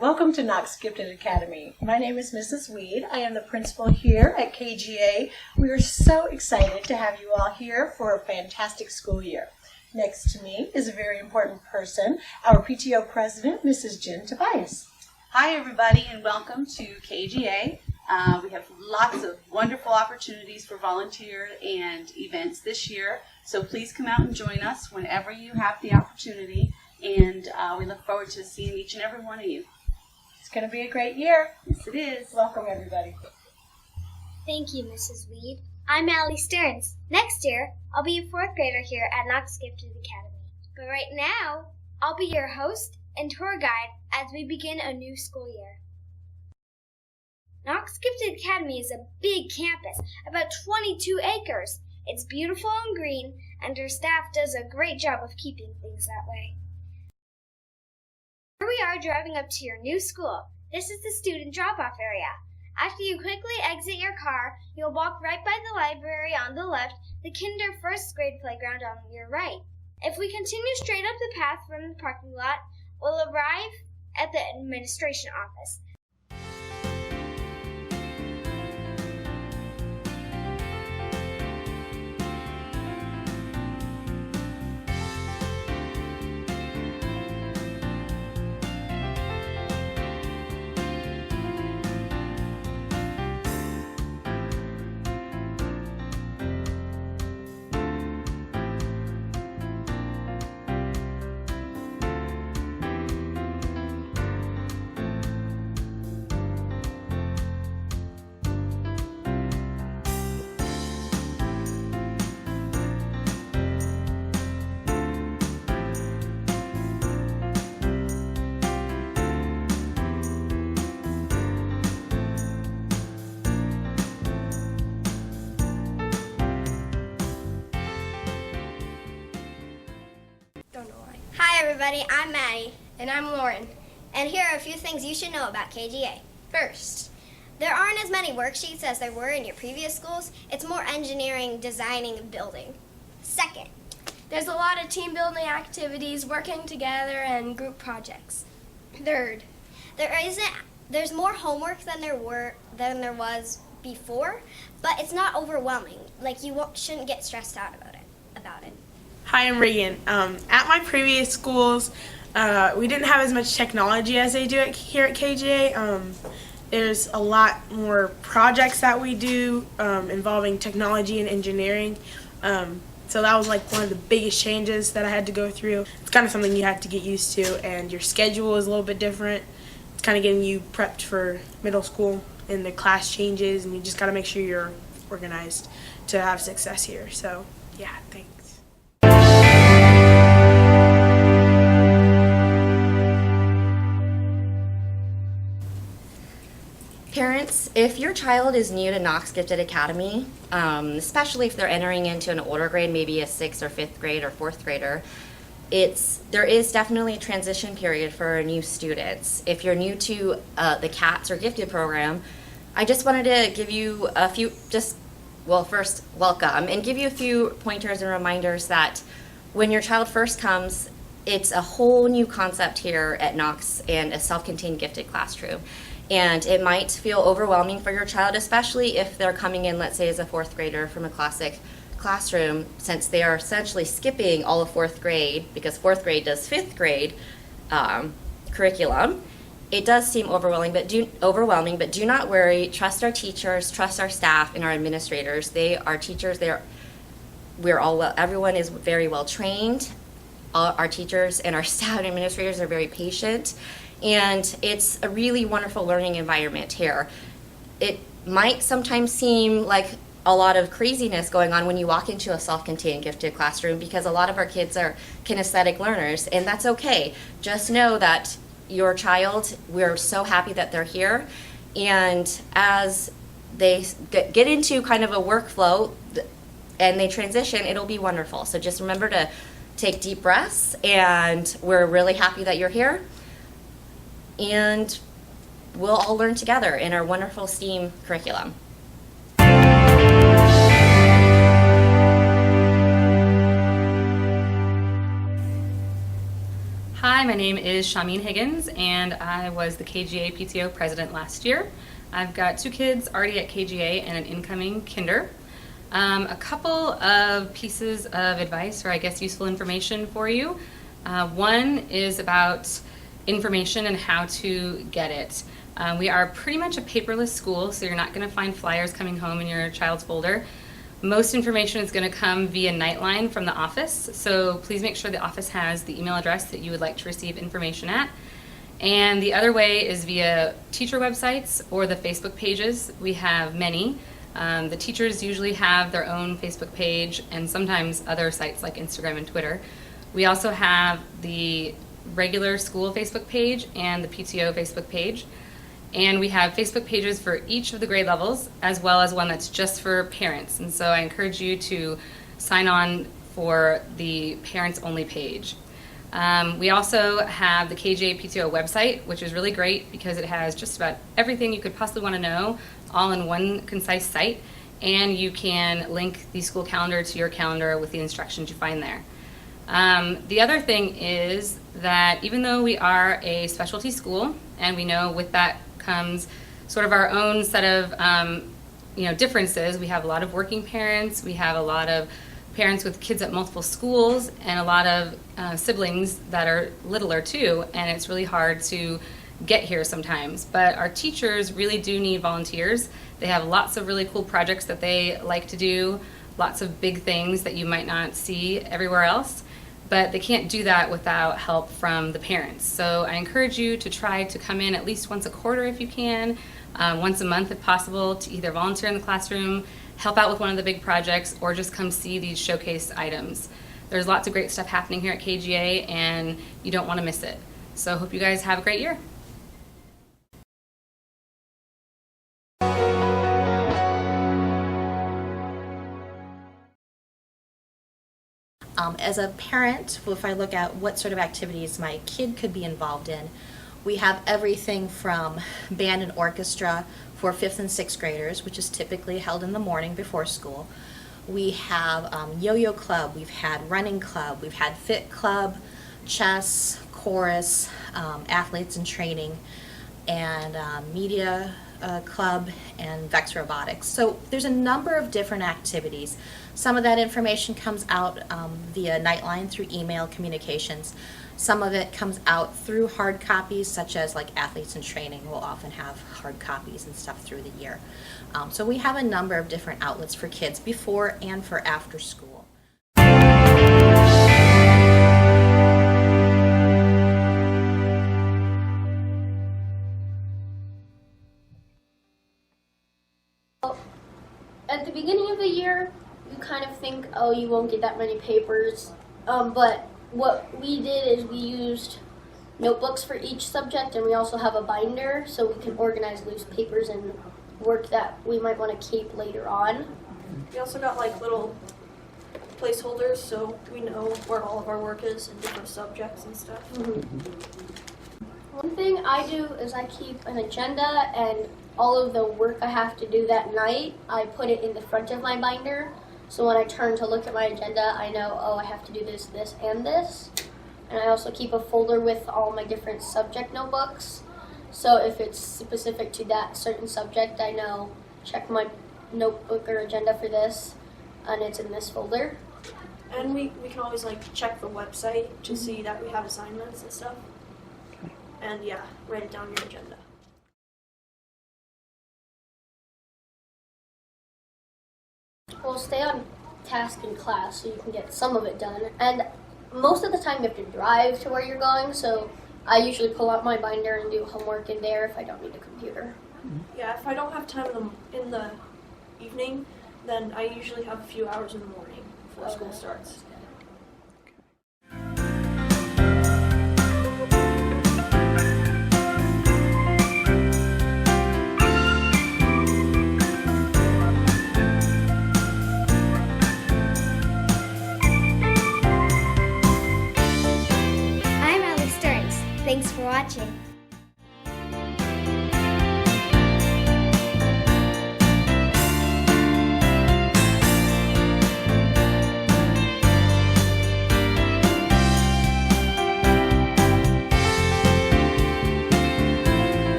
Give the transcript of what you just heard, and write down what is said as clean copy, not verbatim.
Welcome to Knox Gifted Academy. My name is Mrs. Weed. I am the principal here at KGA. We are so excited to have you all here for a fantastic school year. Next to me is a very important person, our PTO president, Mrs. Jen Tobias. Hi everybody and welcome to KGA. We have lots of wonderful opportunities for volunteer and events this year, so please come out and join us whenever you have the opportunity, and we look forward to seeing each and every one of you. It's going to be a great year. Yes, it is. Welcome everybody. Thank you, Mrs. Weed. I'm Allie Stearns. Next year, I'll be a 4th grader here at Knox Gifted Academy. But right now, I'll be your host and tour guide as we begin a new school year. Knox Gifted Academy is a big campus, about 22 acres. It's beautiful and green, and our staff does a great job of keeping things that way. Here we are driving up to your new school. This is the student drop-off area. After you quickly exit your car, you'll walk right by the library on the left, the kinder first grade playground on your right. If we continue straight up the path from the parking lot, we'll arrive at the administration office. Hi everybody, I'm Maddie. And I'm Lauren. And here are a few things you should know about KGA. First, there aren't as many worksheets as there were in your previous schools. It's more engineering, designing, and building. Second, there's a lot of team building activities, working together, and group projects. Third, there's more homework than there was before, but it's not overwhelming. Like you shouldn't get stressed out about it. Hi, I'm Reagan. At my previous schools, we didn't have as much technology as they do here at KGA. There's a lot more projects that we do involving technology and engineering. So that was like one of the biggest changes that I had to go through. It's kind of something you have to get used to, and your schedule is a little bit different. It's kind of getting you prepped for middle school, and the class changes, and you just got to make sure you're organized to have success here. So, yeah, thanks. Parents, if your child is new to Knox Gifted Academy, especially if they're entering into an older grade, maybe a 6th or 5th grade or 4th grader, there is definitely a transition period for new students. If you're new to the CATS or Gifted program, I just wanted to give you a few, first, welcome, and give you a few pointers and reminders that when your child first comes, it's a whole new concept here at Knox and a self-contained gifted classroom. And it might feel overwhelming for your child, especially if they're coming in, let's say, as a 4th grader from a classic classroom, since they are essentially skipping all of 4th grade, because 4th grade does 5th grade curriculum. It does seem overwhelming, but do not worry. Trust our teachers, trust our staff, and our administrators. They are teachers. Everyone is very well trained. Our teachers and our staff and administrators are very patient. And it's a really wonderful learning environment here. It might sometimes seem like a lot of craziness going on when you walk into a self-contained gifted classroom, because a lot of our kids are kinesthetic learners, and that's okay. Just know that your child, we're so happy that they're here, and as they get into kind of a workflow and they transition, it'll be wonderful. So just remember to take deep breaths, and we're really happy that you're here. And we'll all learn together in our wonderful STEAM curriculum. Hi, my name is Shameen Higgins, and I was the KGA PTO president last year. I've got 2 kids already at KGA and an incoming kinder. A couple of pieces of advice, or I guess useful information for you. One is about information and how to get it. We are pretty much a paperless school, so you're not going to find flyers coming home in your child's folder. Most information is going to come via Nightline from the office, so please make sure the office has the email address that you would like to receive information at. And the other way is via teacher websites or the Facebook pages. We have many. The teachers usually have their own Facebook page and sometimes other sites like Instagram and Twitter. We also have the regular school Facebook page and the PTO Facebook page. And we have Facebook pages for each of the grade levels, as well as one that's just for parents. And so I encourage you to sign on for the parents only page. We also have the KGA PTO website, which is really great because it has just about everything you could possibly want to know all in one concise site. And you can link the school calendar to your calendar with the instructions you find there. The other thing is that even though we are a specialty school, and we know with that comes sort of our own set of differences. We have a lot of working parents, we have a lot of parents with kids at multiple schools, and a lot of siblings that are littler too, and it's really hard to get here sometimes. But our teachers really do need volunteers. They have lots of really cool projects that they like to do, lots of big things that you might not see everywhere else. But they can't do that without help from the parents. So I encourage you to try to come in at least once a quarter if you can, once a month if possible, to either volunteer in the classroom, help out with one of the big projects, or just come see these showcase items. There's lots of great stuff happening here at KGA, and you don't want to miss it. So I hope you guys have a great year. As a parent, if I look at what sort of activities my kid could be involved in, we have everything from band and orchestra for 5th and 6th graders, which is typically held in the morning before school. We have yo-yo club, we've had running club, we've had fit club, chess, chorus, athletes in training, and media club, and Vex Robotics. So there's a number of different activities. Some of that information comes out via Nightline through email communications. Some of it comes out through hard copies, such as like Athletes in Training will often have hard copies and stuff through the year. So we have a number of different outlets for kids before and for after school. At the beginning of the year, you kind of think, oh, you won't get that many papers, but what we did is we used notebooks for each subject, and we also have a binder so we can organize loose papers and work that we might want to keep later on. We also got like little placeholders so we know where all of our work is in different subjects and stuff. One thing I do is I keep an agenda, and all of the work I have to do that night, I put it in the front of my binder. So when I turn to look at my agenda, I know, oh, I have to do this, this, and this. And I also keep a folder with all my different subject notebooks. So if it's specific to that certain subject, I know, check my notebook or agenda for this, and it's in this folder. And we can always like check the website to see that we have assignments and stuff. And yeah, write it down in your agenda. Well, stay on task in class so you can get some of it done. And most of the time you have to drive to where you're going, so I usually pull out my binder and do homework in there if I don't need a computer. Yeah, if I don't have time in the evening, then I usually have a few hours in the morning before school starts. Thanks for watching.